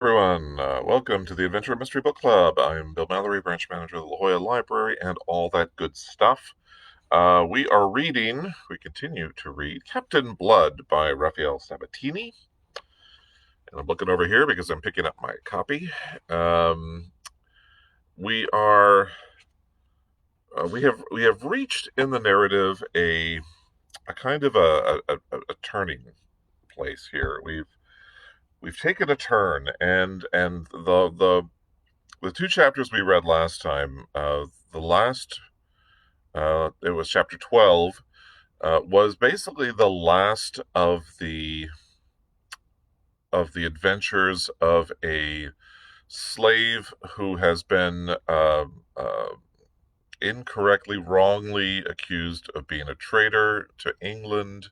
Everyone, welcome to the Adventure Mystery Book Club. I'm Bill Mallory, branch manager of the La Jolla Library, and all that good stuff. We continue to read Captain Blood by Rafeal Sabatini. And I'm looking over here because I'm picking up my copy. Um, we are, we have reached in the narrative a kind of a turning place here. We've taken a turn, and the two chapters we read last time, the last, it was chapter 12, was basically the last of the adventures of a slave who has been incorrectly, wrongly accused of being a traitor to England,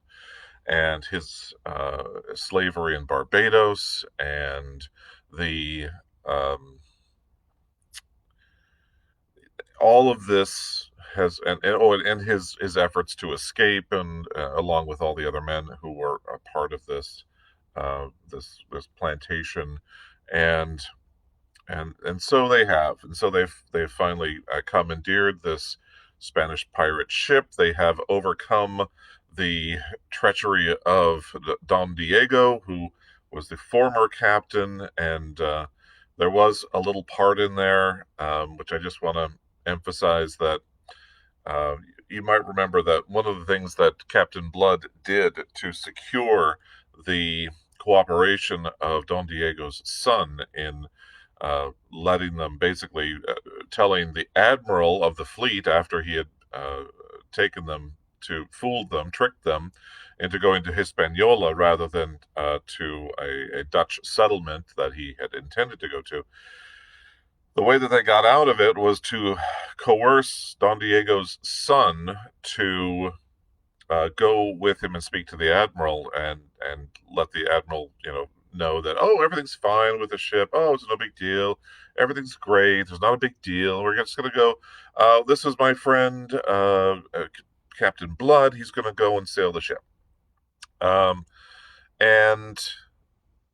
and his slavery in Barbados, and the all of this has and his efforts to escape, and along with all the other men who were a part of this plantation, and and so they've finally commandeered this Spanish pirate ship. They have overcome the treachery of Don Diego, who was the former captain, and there was a little part in there, which I just want to emphasize that uh, you might remember that one of the things that Captain Blood did to secure the cooperation of Don Diego's son in letting them basically telling the admiral of the fleet after he had taken them fooled them, tricked them into going to Hispaniola rather than to a Dutch settlement that he had intended to go to. The way that they got out of it was to coerce Don Diego's son to go with him and speak to the admiral, and let the admiral, know that, oh, everything's fine with the ship. Oh, it's no big deal. Everything's great. There's not a big deal. We're just going to go. This is my friend, Captain Blood. He's going to go and sail the ship. And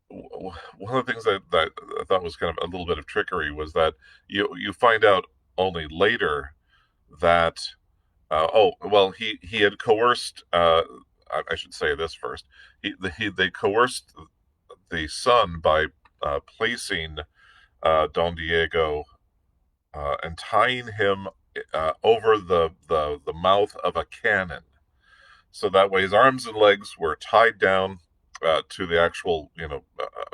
one of the things that I thought was kind of a little bit of trickery was that you find out only later that he had coerced. I should say this first. They coerced the son by placing Don Diego and tying him over the mouth of a cannon, so that way his arms and legs were tied down to the actual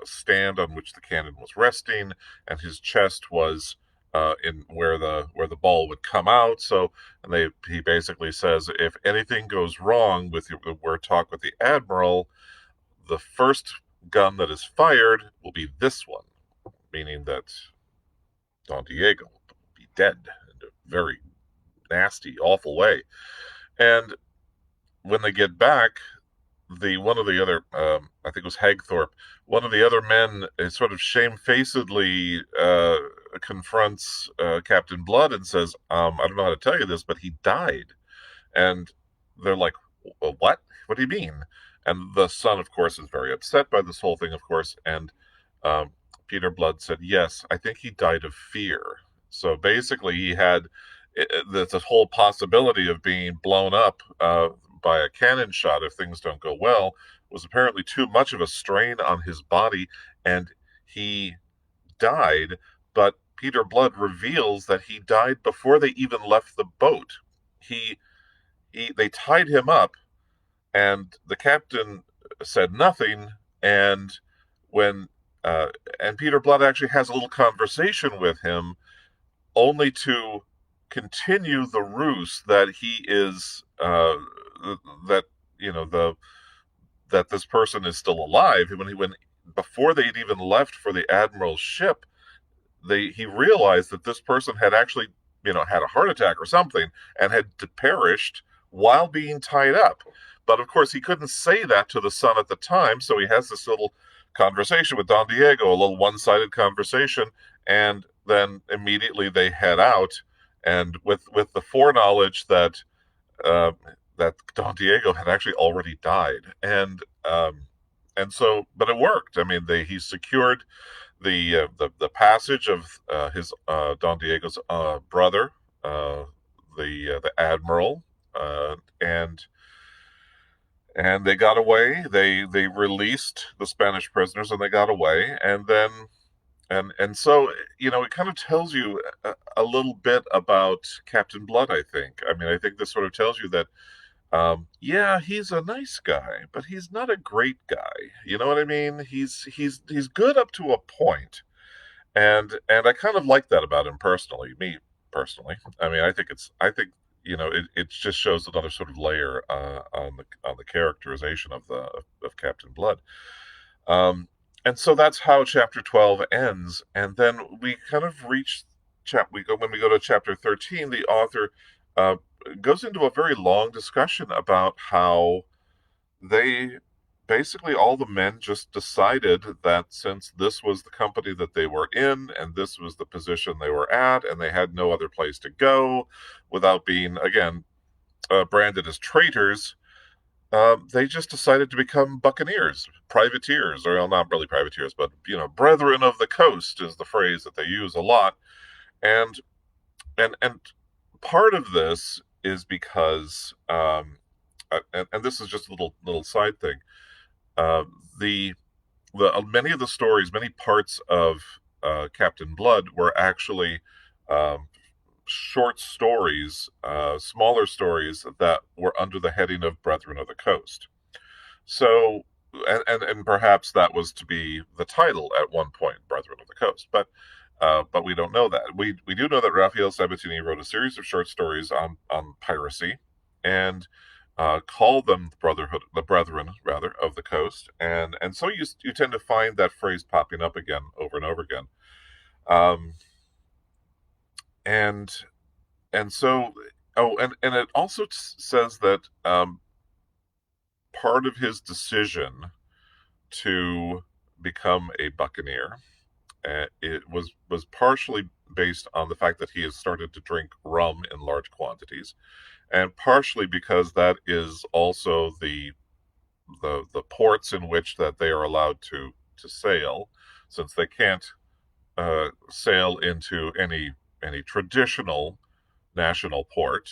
stand on which the cannon was resting, and his chest was in where the ball would come out. So, and he basically says, if anything goes wrong with your talk with the admiral, the first gun that is fired will be this one, meaning that Don Diego will be dead in a very nasty, awful way. And when they get back, the one of the other, I think it was Hagthorpe, one of the other men sort of shamefacedly confronts Captain Blood and says, I don't know how to tell you this, but he died. And they're like, well, what? What do you mean? And the son, of course, is very upset by this whole thing, of course. And um, Peter Blood said, yes, I think he died of fear. So basically, he had the whole possibility of being blown up by a cannon shot if things don't go well was apparently too much of a strain on his body, and he died. But Peter Blood reveals that he died before they even left the boat. He, they tied him up, and the captain said nothing. And when and Peter Blood actually has a little conversation with him, only to continue the ruse that he is that that this person is still alive. When before they'd even left for the admiral's ship, he realized that this person had actually had a heart attack or something and had perished while being tied up. But of course, he couldn't say that to the son at the time, so he has this little conversation with Don Diego, a little one-sided conversation, and then immediately they head out, and with the foreknowledge that uh, that Don Diego had actually already died, and so, but it worked. I mean, he secured the passage of his Don Diego's brother, the admiral, and they got away. They released the Spanish prisoners and they got away. And then and so it kind of tells you a little bit about Captain Blood. I think this sort of tells you that yeah, he's a nice guy, but he's not a great guy. You know what I mean? He's good up to a point, and I kind of like that about him personally. Me personally, I think it just shows another sort of layer on the characterization of Captain Blood. Um, and so that's how chapter 12 ends, and then we kind of reach when we go to chapter 13. The author uh, goes into a very long discussion about how they basically all the men just decided that since this was the company that they were in and this was the position they were at and they had no other place to go without being again branded as traitors, they just decided to become buccaneers, privateers, or well, not really privateers, but brethren of the coast is the phrase that they use a lot. And and part of this is because and this is just a little side thing. Uh, the many of the stories, many parts of Captain Blood were actually um, short stories, smaller stories that were under the heading of Brethren of the Coast. So, and perhaps that was to be the title at one point, Brethren of the Coast, but we don't know that. We do know that Rafeal Sabatini wrote a series of short stories on piracy, and called them the Brethren rather of the Coast, and so you tend to find that phrase popping up again over and over again, um, and and so and it also says that part of his decision to become a buccaneer. It was partially based on the fact that he has started to drink rum in large quantities, and partially because that is also the ports in which that they are allowed to sail, since they can't sail into any traditional national port.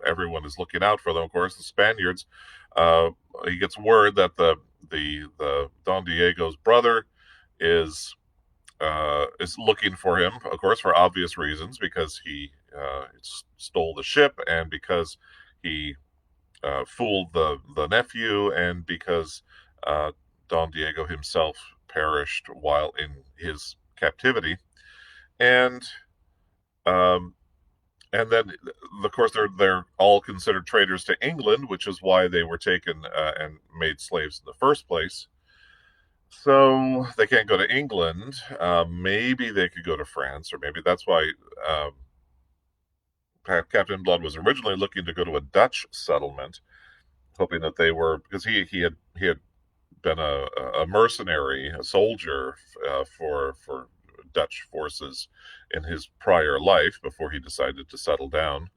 Everyone is looking out for them. Of course, the Spaniards. Uh, he gets word that the Don Diego's brother is looking for him, of course, for obvious reasons, because he stole the ship, and because he fooled the nephew, and because uh, Don Diego himself perished while in his captivity, and um, and then of course they're all considered traitors to England, which is why they were taken and made slaves in the first place. So they can't go to England. Maybe they could go to France, or maybe that's why Captain Blood was originally looking to go to a Dutch settlement, hoping that they were because he had been a mercenary, a soldier for Dutch forces in his prior life before he decided to settle down.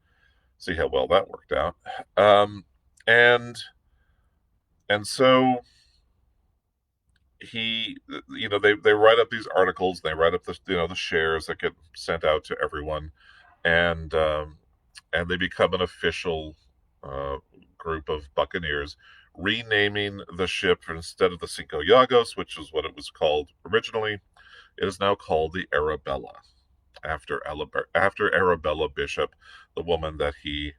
See how well that worked out. Um, and and so he they write up these articles, they write up the shares that get sent out to everyone, and they become an official uh, group of buccaneers, renaming the ship instead of the Cinco Llagos, which is what it was called originally. It is now called the Arabella, after Arabella Bishop, the woman that he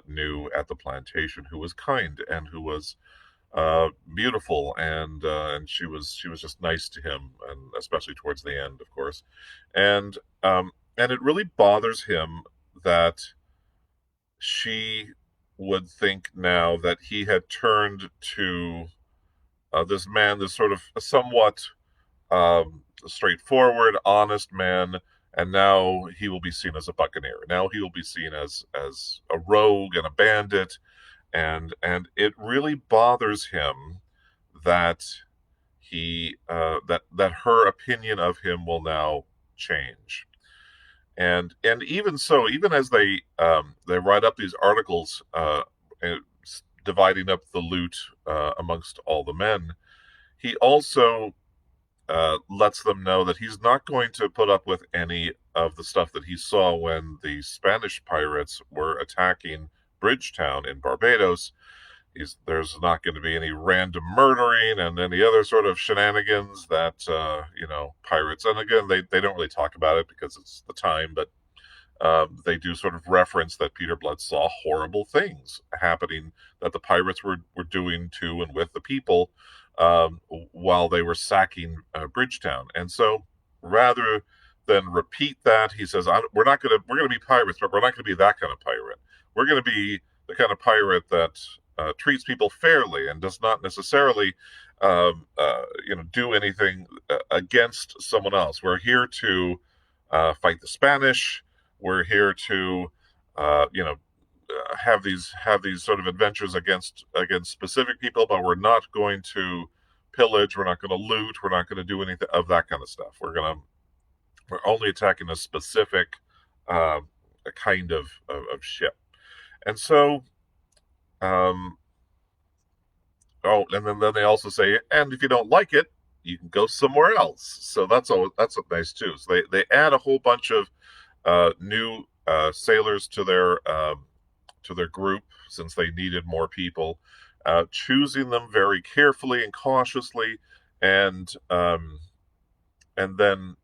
knew at the plantation, who was kind and who was beautiful, and she was just nice to him, and especially towards the end, of course, and and it really bothers him that she would think now that he had turned to this man, this sort of somewhat straightforward, honest man, and now he will be seen as a buccaneer. Now he will be seen as a rogue and a bandit, and it really bothers him that that her opinion of him will now change. And even so, even as they write up these articles, and dividing up the loot amongst all the men, he also lets them know that he's not going to put up with any of the stuff that he saw when the Spanish pirates were attacking Bridgetown in Barbados. There's not going to be any random murdering and any other sort of shenanigans that pirates. And again, they don't really talk about it because it's the time, but they do sort of reference that Peter Blood saw horrible things happening that the pirates were doing to and with the people while they were sacking Bridgetown. And so rather than repeat that, he says, we're going to be pirates, but we're not going to be that kind of pirate. We're going to be the kind of pirate that treats people fairly and does not necessarily do anything against someone else. We're here to fight the Spanish. We're here to have these sort of adventures against specific people, but we're not going to pillage. We're not going to loot. We're not going to do anything of that kind of stuff. We're only attacking a specific kind of ship. And so, and then they also say, and if you don't like it, you can go somewhere else. So that's nice too. So they add a whole bunch of new sailors to their group since they needed more people, choosing them very carefully and cautiously, and then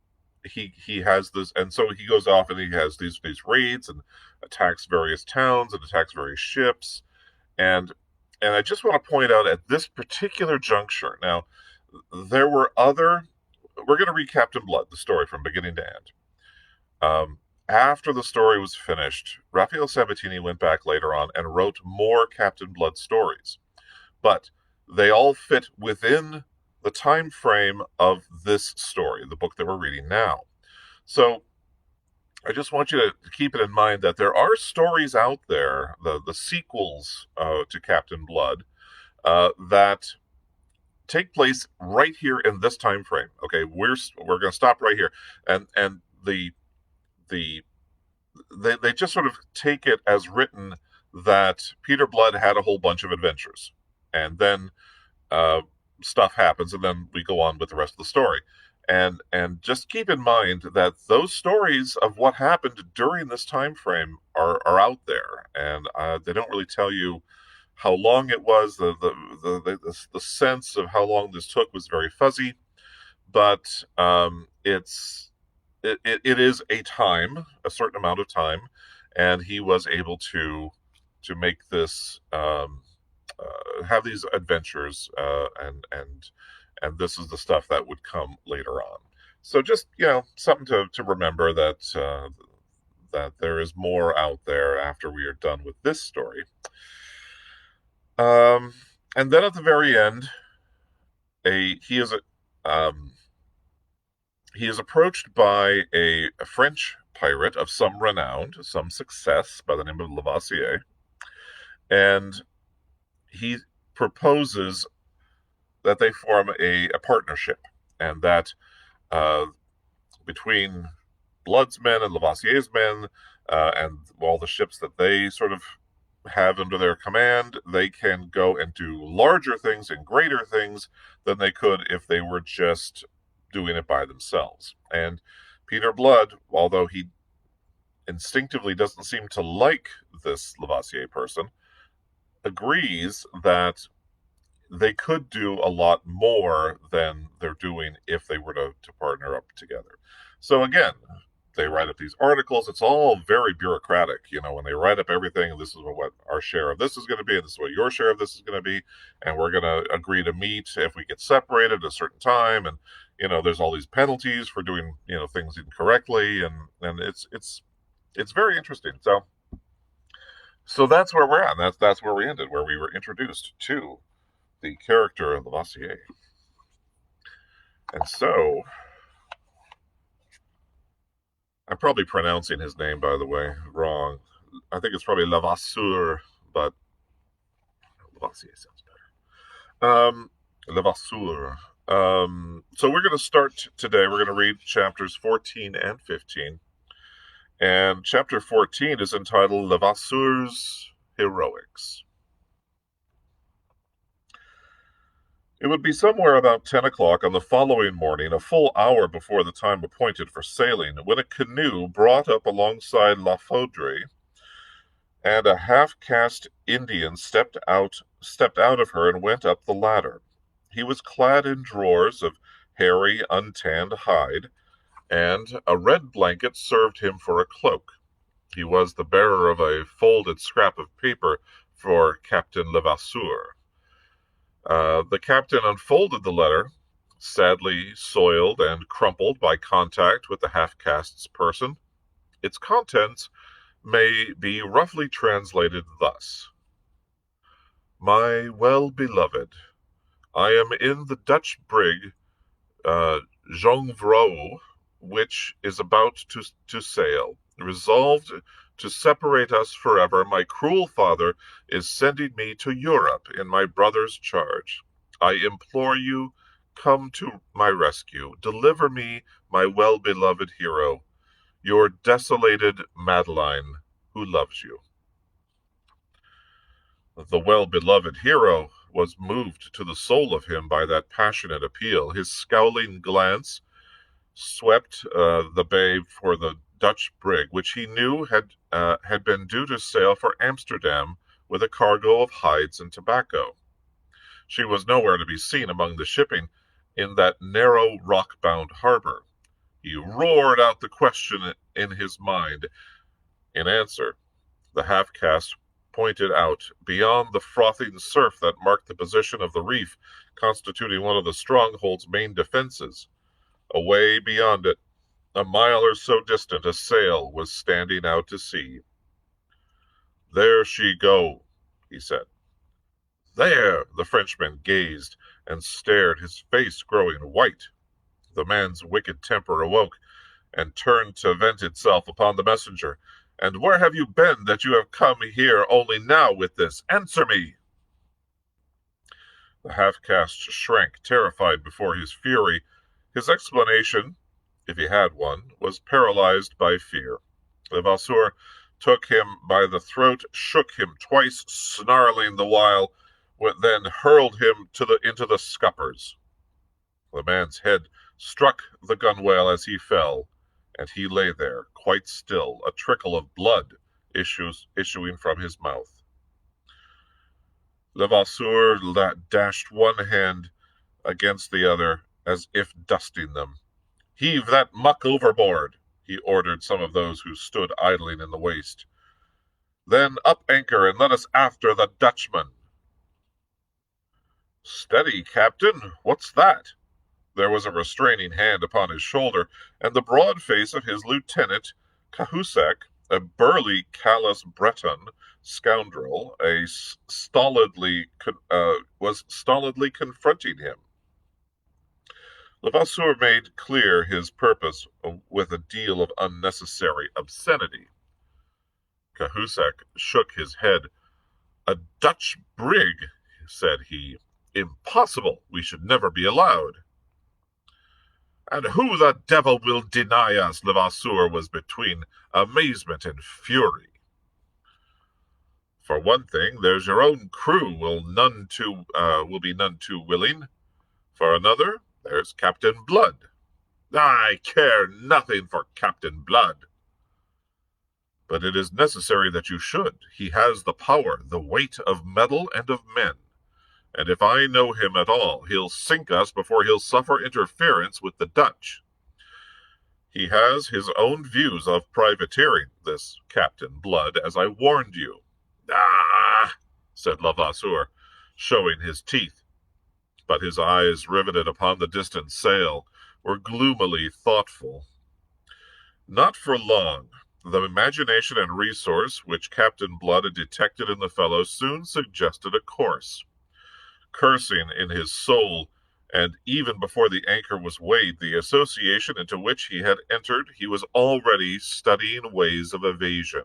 he has this, and so he goes off and he has these raids and attacks various towns and attacks various ships, and I just want to point out at this particular juncture. Now, there were we're going to read Captain Blood, the story from beginning to end. After the story was finished, Rafeal Sabatini went back later on and wrote more Captain Blood stories. But they all fit within the time frame of this story, the book that we're reading now. So I just want you to keep it in mind that there are stories out there, the sequels to Captain Blood, that take place right here in this time frame. Okay, we're going to stop right here, and they just sort of take it as written that Peter Blood had a whole bunch of adventures, and then stuff happens, and then we go on with the rest of the story. And just keep in mind that those stories of what happened during this time frame are out there, and they don't really tell you how long it was. The sense of how long this took was very fuzzy, but it is a certain amount of time, and he was able to make this have these adventures, and this is the stuff that would come later on. So just something to remember that there is more out there after we are done with this story. And then at the very end, he is approached by a French pirate of some renown, some success, by the name of Lavoisier, and he proposes that they form a partnership, and that between Blood's men and Lavoisier's men, and all the ships that they sort of have under their command, they can go and do larger things and greater things than they could if they were just doing it by themselves. And Peter Blood, although he instinctively doesn't seem to like this Lavoisier person, agrees that they could do a lot more than they're doing if they were to partner up together. So again, they write up these articles. It's all very bureaucratic, when they write up everything, and this is what our share of this is going to be, and this is what your share of this is going to be, and we're going to agree to meet if we get separated at a certain time, and there's all these penalties for doing things incorrectly, and it's very interesting. So that's where we're at. And that's where we ended, where we were introduced to the character of Lavoisier. And so, I'm probably pronouncing his name, by the way, wrong. I think it's probably Levasseur, but Lavoisier sounds better. Levasseur. So we're going to start today. We're going to read chapters 14 and 15. And chapter 14 is entitled Levasseur's Heroics. It would be somewhere about 10 o'clock on the following morning, a full hour before the time appointed for sailing, when a canoe brought up alongside La Foudre, and a half-caste Indian stepped out of her and went up the ladder. He was clad in drawers of hairy, untanned hide, and a red blanket served him for a cloak. He was the bearer of a folded scrap of paper for Captain Levasseur. The captain unfolded the letter, sadly soiled and crumpled by contact with the half-caste's person. Its contents may be roughly translated thus: My well-beloved, I am in the Dutch brig Jongevrou, which is about to sail. Resolved to separate us forever, my cruel father is sending me to Europe in my brother's charge. I implore you, come to my rescue. Deliver me, my well-beloved hero, your desolated Madeline, who loves you. The well-beloved hero was moved to the soul of him by that passionate appeal. His scowling glance swept the bay for the Dutch brig, which he knew had been due to sail for Amsterdam with a cargo of hides and tobacco. She was nowhere to be seen among the shipping in that narrow, rock-bound harbor. He roared out the question in his mind. In answer, the half-caste pointed out beyond the frothing surf that marked the position of the reef, constituting one of the stronghold's main defenses. Away beyond it, a mile or so distant, a sail was standing out to sea. There she go, he said. There! The Frenchman gazed and stared, his face growing white. The man's wicked temper awoke, and turned to vent itself upon the messenger. And where have you been that you have come here only now with this? Answer me! The half-caste shrank, terrified before his fury. His explanation, if he had one, was paralyzed by fear. Levasseur took him by the throat, shook him twice, snarling the while, then hurled him into the scuppers. The man's head struck the gunwale as he fell, and he lay there, quite still, a trickle of blood issuing from his mouth. Levasseur dashed one hand against the other, as if dusting them. Heave that muck overboard, he ordered some of those who stood idling in the waist. Then up anchor and let us after the Dutchman. Steady, Captain, what's that? There was a restraining hand upon his shoulder, and the broad face of his lieutenant, Cahusac, a burly, callous Breton scoundrel, was stolidly confronting him. Levasseur made clear his purpose with a deal of unnecessary obscenity. Cahusac shook his head. A Dutch brig, said he. Impossible. We should never be allowed. And who the devil will deny us? Levasseur was between amazement and fury. For one thing, there's your own crew will be none too willing. For another, there's Captain Blood. I care nothing for Captain Blood. But it is necessary that you should. He has the power, the weight of metal and of men. And if I know him at all, he'll sink us before he'll suffer interference with the Dutch. He has his own views of privateering, this Captain Blood, as I warned you. Ah, said Levasseur, showing his teeth. But his eyes, riveted upon the distant sail, were gloomily thoughtful. Not for long. The imagination and resource which Captain Blood had detected in the fellow soon suggested a course. Cursing in his soul, and even before the anchor was weighed, the association into which he had entered, he was already studying ways of evasion.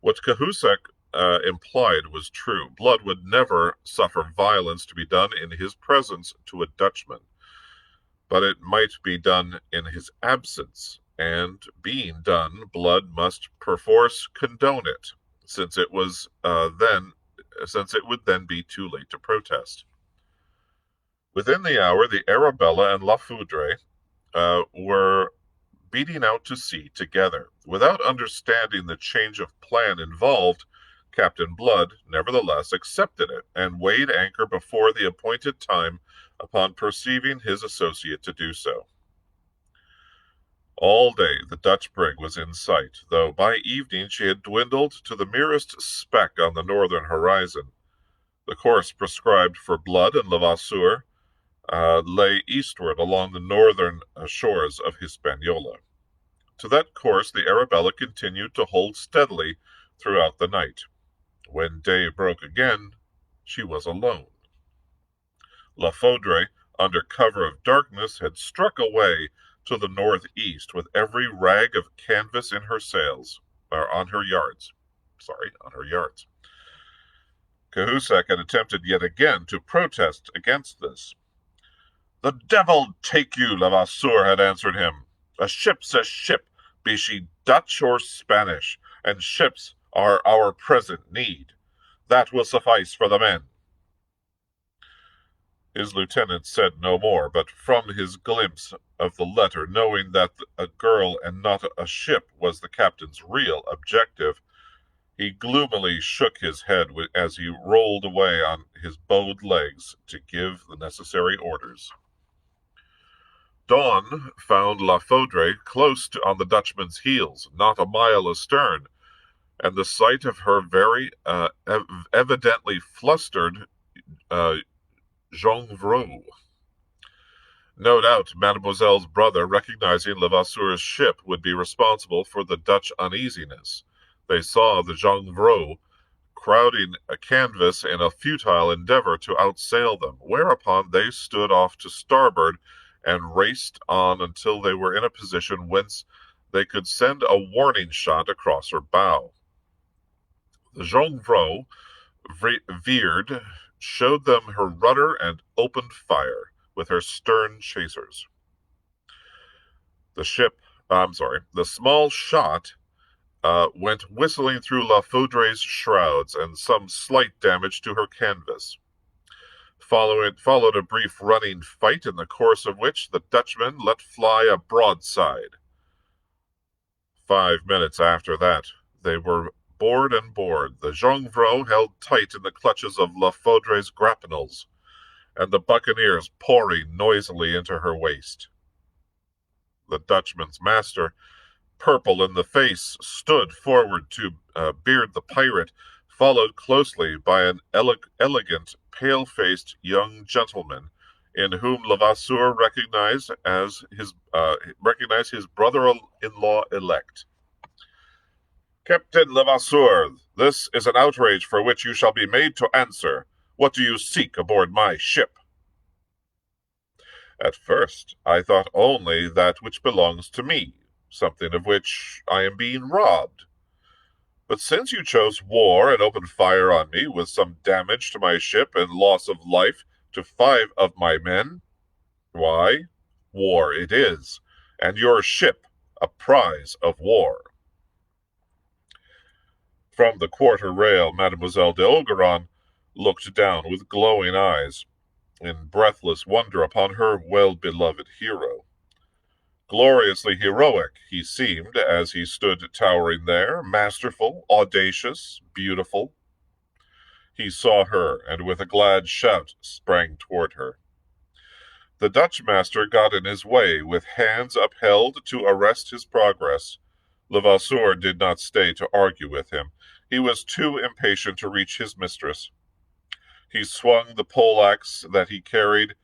What Cahusac implied was true. Blood would never suffer violence to be done in his presence to a Dutchman, but it might be done in his absence, and being done, Blood must perforce condone it, since it would then be too late to protest. Within the hour, the Arabella and La Foudre were beating out to sea together. Without understanding the change of plan involved, Captain Blood nevertheless accepted it and weighed anchor before the appointed time upon perceiving his associate to do so. All day the Dutch brig was in sight, though by evening she had dwindled to the merest speck on the northern horizon. The course prescribed for Blood and Levasseur lay eastward along the northern shores of Hispaniola. To that course the Arabella continued to hold steadily throughout the night. When day broke again, she was alone. La Foudre, under cover of darkness, had struck away to the northeast with every rag of canvas in her sails, or on her yards. Cahusac had attempted yet again to protest against this. "The devil take you," Levasseur had answered him. "A ship's a ship, be she Dutch or Spanish, and ships are our present need. That will suffice for the men." His lieutenant said no more, but from his glimpse of the letter, knowing that a girl and not a ship was the captain's real objective, he gloomily shook his head as he rolled away on his bowed legs to give the necessary orders. Dawn found La Foudre close on the Dutchman's heels, not a mile astern, and the sight of her very evidently flustered jongleur. No doubt Mademoiselle's brother, recognizing Levasseur's ship, would be responsible for the Dutch uneasiness. They saw the jongleur crowding a canvas in a futile endeavor to outsail them, whereupon they stood off to starboard and raced on until they were in a position whence they could send a warning shot across her bow. The jongleur veered, showed them her rudder, and opened fire with her stern chasers. The small shot went whistling through La Foudre's shrouds, and some slight damage to her canvas. Followed a brief running fight, in the course of which the Dutchman let fly a broadside. 5 minutes after that, they were board and board. The jongleur held tight in the clutches of La Foudre's grapnels, and the buccaneers pouring noisily into her waist. The Dutchman's master, purple in the face, stood forward to beard the pirate, followed closely by an elegant, pale-faced young gentleman, in whom Levasseur recognized his brother-in-law elect. "Captain Levasseur, this is an outrage for which you shall be made to answer. What do you seek aboard my ship?" "At first I thought only that which belongs to me, something of which I am being robbed. But since you chose war and opened fire on me, with some damage to my ship and loss of life to 5 of my men, why, war it is, and your ship a prize of war." From the quarter rail, Mademoiselle d'Ogeron looked down with glowing eyes, in breathless wonder, upon her well-beloved hero. Gloriously heroic he seemed as he stood towering there, masterful, audacious, beautiful. He saw her, and with a glad shout sprang toward her. The Dutch master got in his way, with hands upheld to arrest his progress. Levasseur did not stay to argue with him. He was too impatient to reach his mistress. He swung the poleaxe that he carried,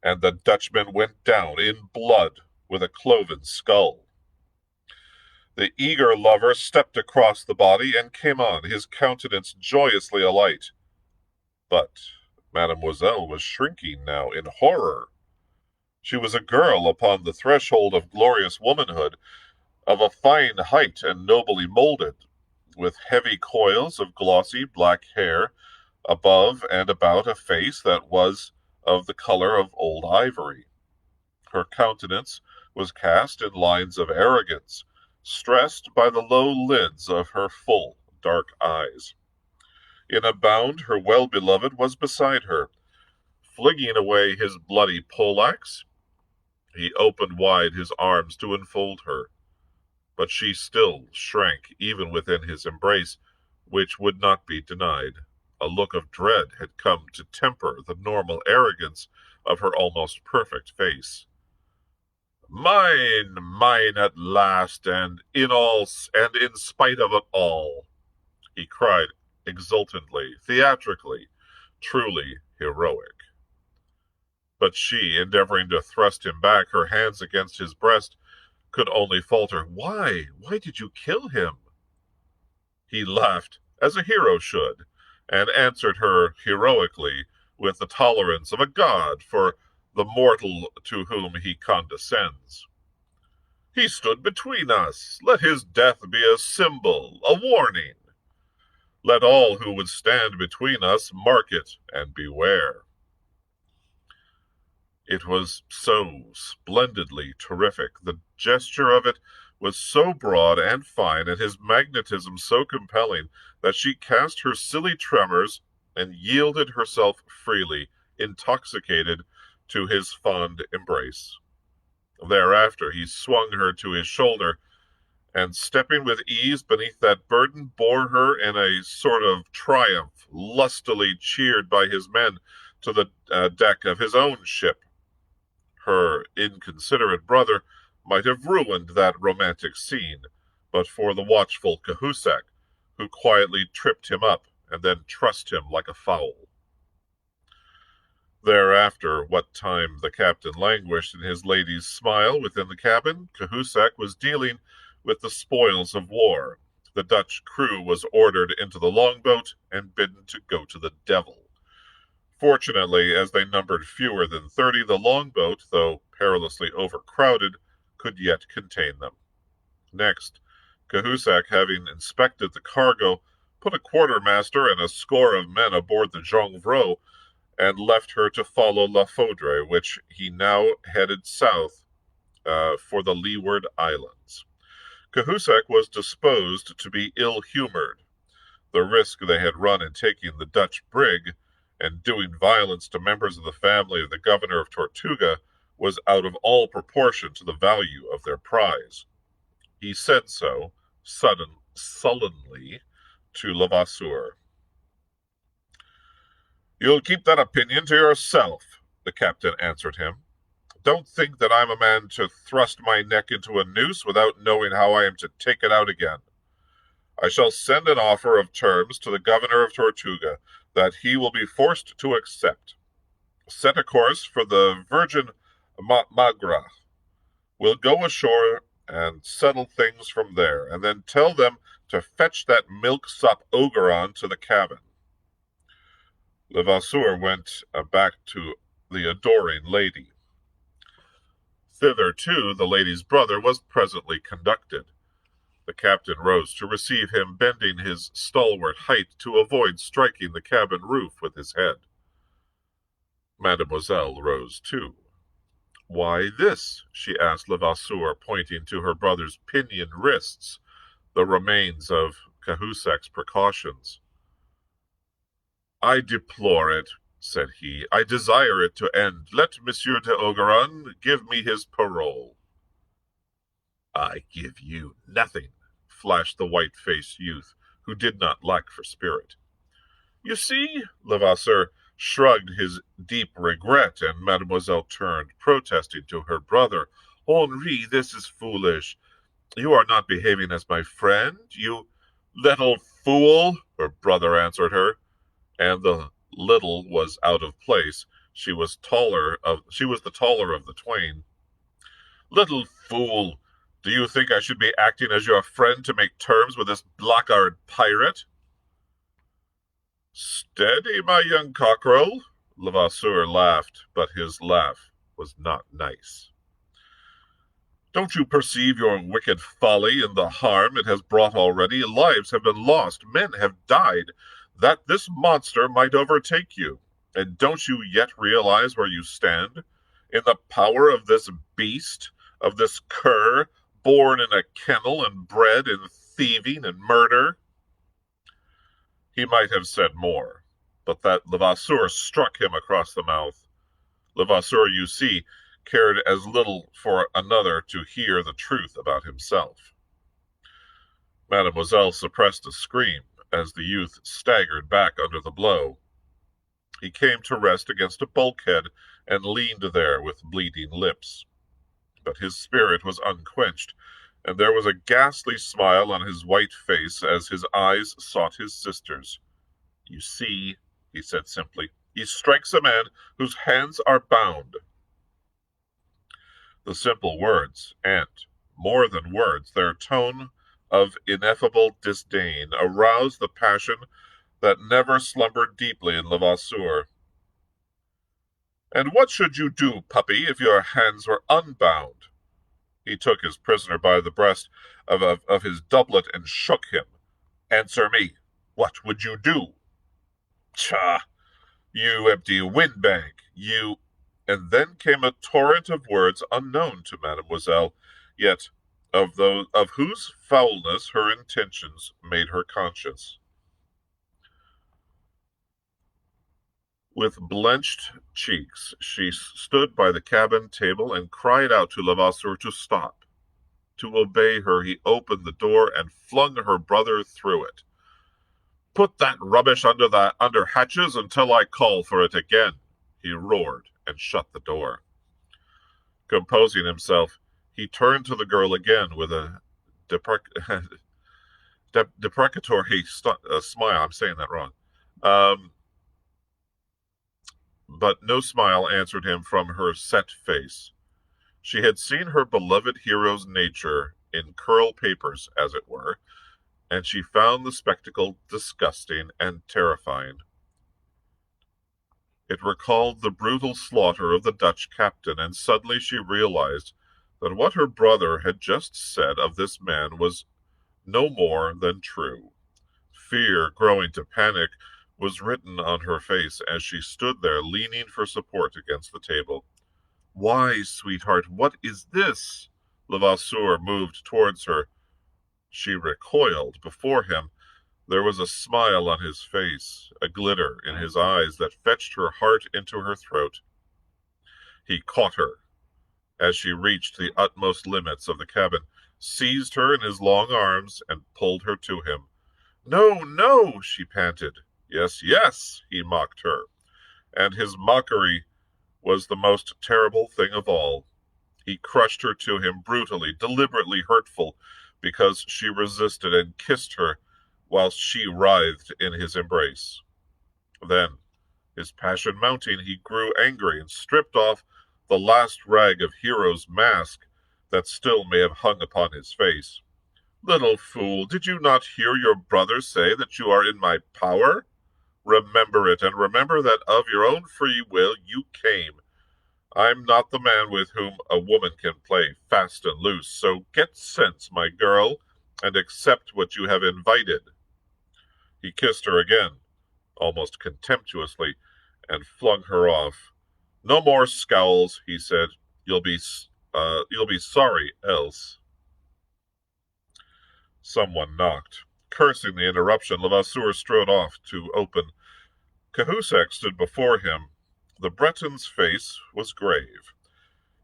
and the Dutchman went down in blood, with a cloven skull. The eager lover stepped across the body and came on, his countenance joyously alight. But Mademoiselle was shrinking now in horror. She was a girl upon the threshold of glorious womanhood, of a fine height and nobly molded, with heavy coils of glossy black hair above and about a face that was of the color of old ivory. Her countenance was cast in lines of arrogance, stressed by the low lids of her full, dark eyes. In a bound her well-beloved was beside her. Flinging away his bloody poleaxe, he opened wide his arms to enfold her. But she still shrank even within his embrace, which would not be denied. A look of dread had come to temper the normal arrogance of her almost perfect face. Mine, mine at last, and in spite of it all, he cried exultantly, theatrically, truly heroic. But she, endeavoring to thrust him back, her hands against his breast, could only falter, Why? Why did you kill him? He laughed, as a hero should, and answered her heroically with the tolerance of a god for the mortal to whom he condescends. He stood between us. Let his death be a symbol, a warning. Let all who would stand between us mark it and beware. It was so splendidly terrific. The gesture of it was so broad and fine, and his magnetism so compelling, that she cast her silly tremors and yielded herself freely, intoxicated, to his fond embrace. Thereafter he swung her to his shoulder, and stepping with ease beneath that burden, bore her in a sort of triumph, lustily cheered by his men, to the deck of his own ship. Her inconsiderate brother might have ruined that romantic scene, but for the watchful Cahusac, who quietly tripped him up and then trussed him like a fowl. Thereafter, what time the captain languished in his lady's smile within the cabin, Cahusac was dealing with the spoils of war. The Dutch crew was ordered into the longboat and bidden to go to the devil. Fortunately, as they numbered fewer than 30, the longboat, though perilously overcrowded, could yet contain them. Next, Cahusac, having inspected the cargo, put a quartermaster and a score of men aboard the Jonquerot, and left her to follow La Foudre, which he now headed south for the Leeward Islands. Cahusac was disposed to be ill-humored. The risk they had run in taking the Dutch brig and doing violence to members of the family of the governor of Tortuga was out of all proportion to the value of their prize. He said so, sullenly, to Levasseur. You'll keep that opinion to yourself, the captain answered him. Don't think that I'm a man to thrust my neck into a noose without knowing how I am to take it out again. I shall send an offer of terms to the governor of Tortuga that he will be forced to accept. Set a course for the Virgin Magra. We'll go ashore and settle things from there, and then tell them to fetch that milksop Ogeron to the cabin. Levasseur went back to the adoring lady. Thither, too, the lady's brother was presently conducted. The captain rose to receive him, bending his stalwart height to avoid striking the cabin roof with his head. Mademoiselle rose too. Why this? She asked Levasseur, pointing to her brother's pinioned wrists, the remains of Cahusac's precautions. I deplore it, said he. I desire it to end. Let Monsieur de Ogeron give me his parole. I give you nothing, flashed the white-faced youth, who did not lack for spirit. You see, Levasseur shrugged his deep regret, and Mademoiselle turned, protesting to her brother. Henri, this is foolish. You are not behaving as my friend, you little fool, her brother answered her, and the little was out of place. She was the taller of the twain. Little fool, do you think I should be acting as your friend to make terms with this blackguard pirate? Steady, my young cockerel. Levasseur laughed, but his laugh was not nice. Don't you perceive your wicked folly and the harm it has brought already? Lives have been lost, men have died, that this monster might overtake you. And don't you yet realize where you stand? In the power of this beast, of this cur, born in a kennel and bred in thieving and murder? He might have said more, but that Levasseur struck him across the mouth. Levasseur, you see, cared as little for another to hear the truth about himself. Mademoiselle suppressed a scream as the youth staggered back under the blow. He came to rest against a bulkhead and leaned there with bleeding lips. But his spirit was unquenched, and there was a ghastly smile on his white face as his eyes sought his sister's. You see, he said simply, he strikes a man whose hands are bound. The simple words, and, more than words, their tone of ineffable disdain, aroused the passion that never slumbered deeply in Levasseur. And what should you do, puppy, if your hands were unbound? He took his prisoner by the breast of his doublet and shook him. Answer me. What would you do? Tchah! You empty windbag! You... And then came a torrent of words unknown to Mademoiselle, yet of whose foulness her intentions made her conscious. With blenched cheeks, she stood by the cabin table and cried out to Levasseur to stop. To obey her, he opened the door and flung her brother through it. Put that rubbish under hatches until I call for it again, he roared and shut the door. Composing himself, he turned to the girl again with a deprecatory smile. I'm saying that wrong. But no smile answered him from her set face. She had seen her beloved hero's nature in curl papers, as it were, and she found the spectacle disgusting and terrifying. It recalled the brutal slaughter of the Dutch captain, and suddenly she realized that what her brother had just said of this man was no more than true. Fear, growing to panic, was written on her face as she stood there leaning for support against the table. Why, sweetheart, what is this? Levasseur moved towards her. She recoiled before him. There was a smile on his face, a glitter in his eyes that fetched her heart into her throat. He caught her as she reached the utmost limits of the cabin, seized her in his long arms, and pulled her to him. No, no, she panted. Yes, yes, he mocked her, and his mockery was the most terrible thing of all. He crushed her to him brutally, deliberately hurtful, because she resisted, and kissed her whilst she writhed in his embrace. Then, his passion mounting, he grew angry and stripped off the last rag of hero's mask that still may have hung upon his face. Little fool, did you not hear your brother say that you are in my power? Remember it, and remember that of your own free will you came. I'm not the man with whom a woman can play fast and loose, so get sense, my girl, and accept what you have invited. He kissed her again, almost contemptuously, and flung her off. No more scowls, he said. You'll be sorry else. Someone knocked. Cursing the interruption, Levasseur strode off to open. Cahusac stood before him. The Breton's face was grave.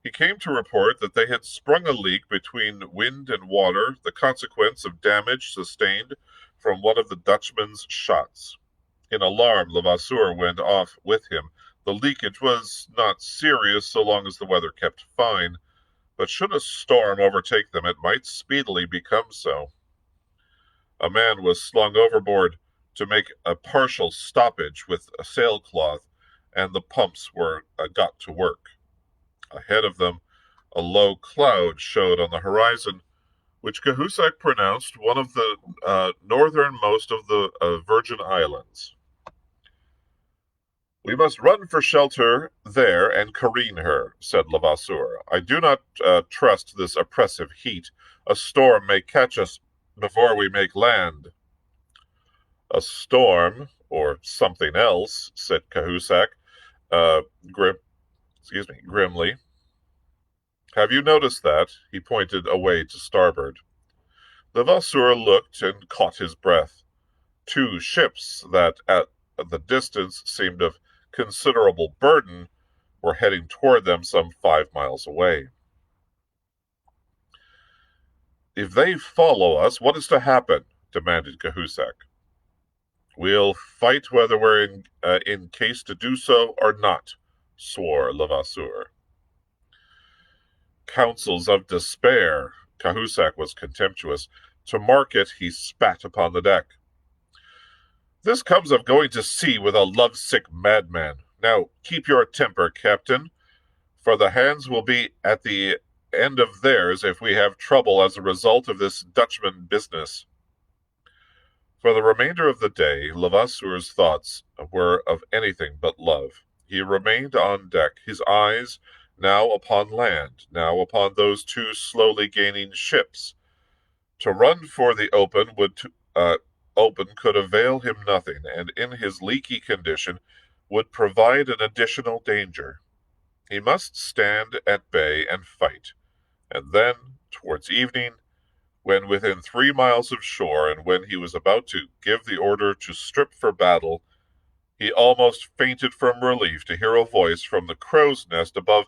He came to report that they had sprung a leak between wind and water, the consequence of damage sustained from one of the Dutchman's shots. In alarm, Levasseur went off with him. The leakage was not serious so long as the weather kept fine, but should a storm overtake them, it might speedily become so. A man was slung overboard to make a partial stoppage with a sailcloth, and the pumps were got to work. Ahead of them, a low cloud showed on the horizon, which Cahusac pronounced one of the northernmost of the Virgin Islands. We must run for shelter there and careen her, said Levasseur. I do not trust this oppressive heat. A storm may catch us before we make land. A storm, or something else, said Cahusac, grimly. Have you noticed that? He pointed away to starboard. Levasseur looked and caught his breath. Two ships that, at the distance, seemed of considerable burden, were heading toward them some 5 miles away. "If they follow us, what is to happen?" demanded Cahusac. "We'll fight whether we're in case to do so or not," swore Levasseur. "Counsels of despair!" Cahusac was contemptuous. To mark it, he spat upon the deck. "This comes of going to sea with a lovesick madman. Now keep your temper, Captain, for the hands will be at the end of theirs if we have trouble as a result of this Dutchman business." For the remainder of the day, Levasseur's thoughts were of anything but love. He remained on deck, his eyes now upon land, now upon those two slowly gaining ships. To run for the open could avail him nothing, and in his leaky condition would provide an additional danger. He must stand at bay and fight, and then, towards evening, when within 3 miles of shore, and when he was about to give the order to strip for battle, he almost fainted from relief to hear a voice from the crow's nest above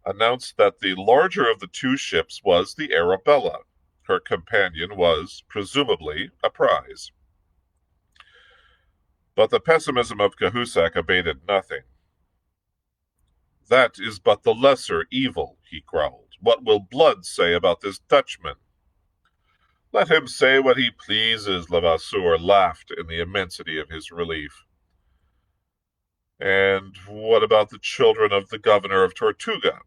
announce that the larger of the two ships was the Arabella. Her companion was, presumably, a prize. But the pessimism of Cahusac abated nothing. "That is but the lesser evil," he growled. "What will Blood say about this Dutchman?" "Let him say what he pleases," Levasseur laughed in the immensity of his relief. "And what about the children of the governor of Tortuga?"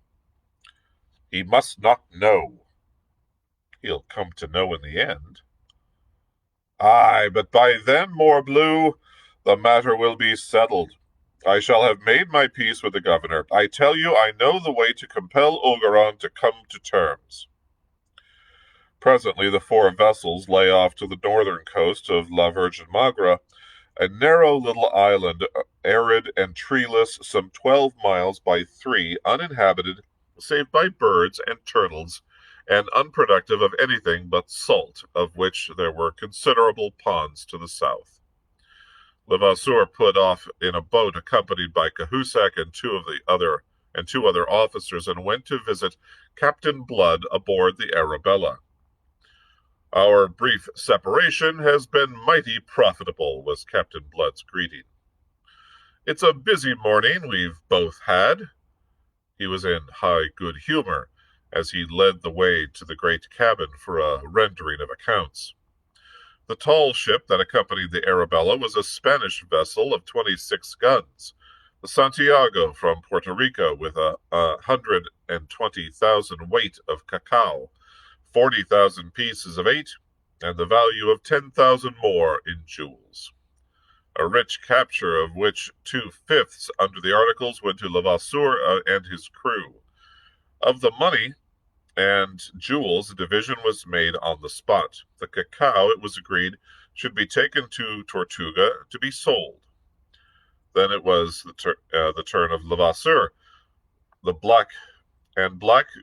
"He must not know." "He'll come to know in the end." "Aye, but by then, morbleu, the matter will be settled. I shall have made my peace with the governor. I tell you, I know the way to compel Ogeron to come to terms." Presently the 4 vessels lay off to the northern coast of La Virgen Magra, a narrow little island, arid and treeless, some 12 miles by 3, uninhabited, save by birds and turtles, and unproductive of anything but salt, of which there were considerable ponds to the south. Levasseur put off in a boat accompanied by Cahusac and two other officers, and went to visit Captain Blood aboard the Arabella. "Our brief separation has been mighty profitable," was Captain Blood's greeting. "It's a busy morning we've both had." He was in high good humor as he led the way to the great cabin for a rendering of accounts. The tall ship that accompanied the Arabella was a Spanish vessel of 26 guns, the Santiago from Puerto Rico, with 120,000 weight of cacao, 40,000 pieces of 8, and the value of 10,000 more in jewels. A rich capture, of which 2/5 under the articles went to Levasseur and his crew. Of the money and jewels, a division was made on the spot. The cacao, it was agreed, should be taken to Tortuga to be sold. Then it was the turn of Levasseur. Black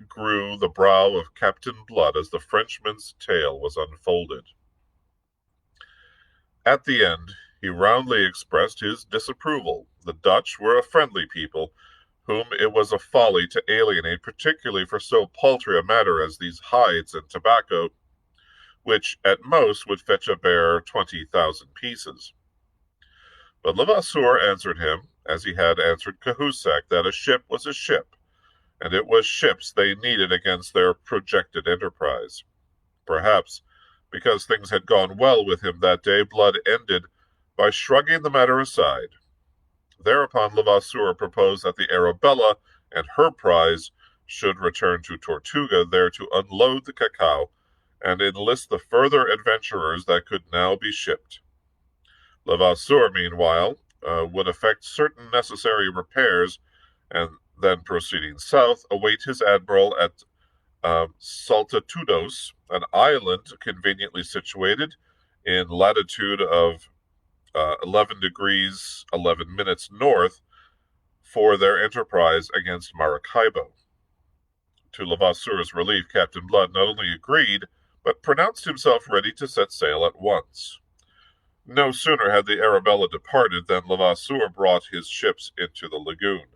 grew the brow of Captain Blood as the Frenchman's tale was unfolded. At the end, he roundly expressed his disapproval. The Dutch were a friendly people, whom it was a folly to alienate, particularly for so paltry a matter as these hides and tobacco, which at most would fetch a bare 20,000 pieces. But Levasseur answered him, as he had answered Cahusac, that a ship was a ship, and it was ships they needed against their projected enterprise. Perhaps, because things had gone well with him that day, Blood ended by shrugging the matter aside. Thereupon Levasseur proposed that the Arabella and her prize should return to Tortuga, there to unload the cacao and enlist the further adventurers that could now be shipped. Levasseur, meanwhile, would effect certain necessary repairs, and then proceeding south, await his admiral at Saltatudos, an island conveniently situated in latitude of 11 degrees 11 minutes north, for their enterprise against Maracaibo. To Levasseur's relief, Captain Blood not only agreed, but pronounced himself ready to set sail at once. No sooner had the Arabella departed than Levasseur brought his ships into the lagoon.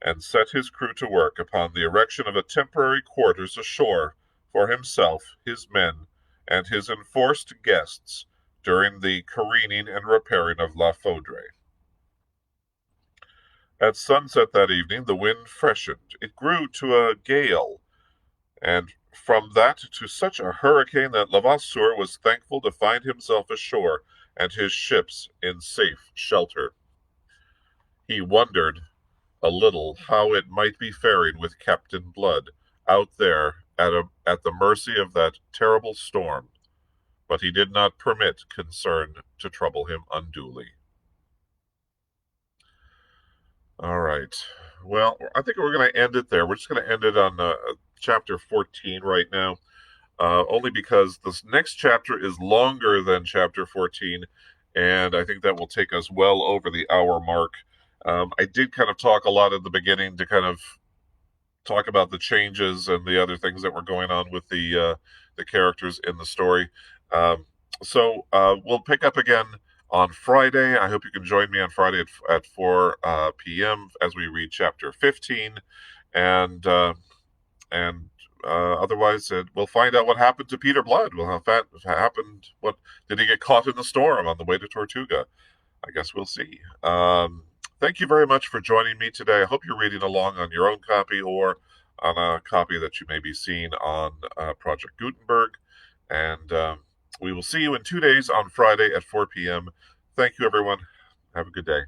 and set his crew to work upon the erection of a temporary quarters ashore for himself, his men, and his enforced guests during the careening and repairing of La Foudre. At sunset that evening the wind freshened. It grew to a gale, and from that to such a hurricane that Levasseur was thankful to find himself ashore and his ships in safe shelter. He wondered a little how it might be faring with Captain Blood out there at the mercy of that terrible storm, but he did not permit concern to trouble him unduly. All right. Well, I think we're going to end it there. We're just going to end it on chapter 14 right now, only because this next chapter is longer than chapter 14, and I think that will take us well over the hour mark. I did kind of talk a lot at the beginning to kind of talk about the changes and the other things that were going on with the characters in the story. So we'll pick up again on Friday. I hope you can join me on Friday at 4 p.m. as we read chapter 15, and otherwise we'll find out what happened to Peter Blood. Well, how happened? What did he get caught in the storm on the way to Tortuga? I guess we'll see. Thank you very much for joining me today. I hope you're reading along on your own copy or on a copy that you may be seeing on Project Gutenberg. And we will see you in 2 days on Friday at 4 p.m. Thank you, everyone. Have a good day.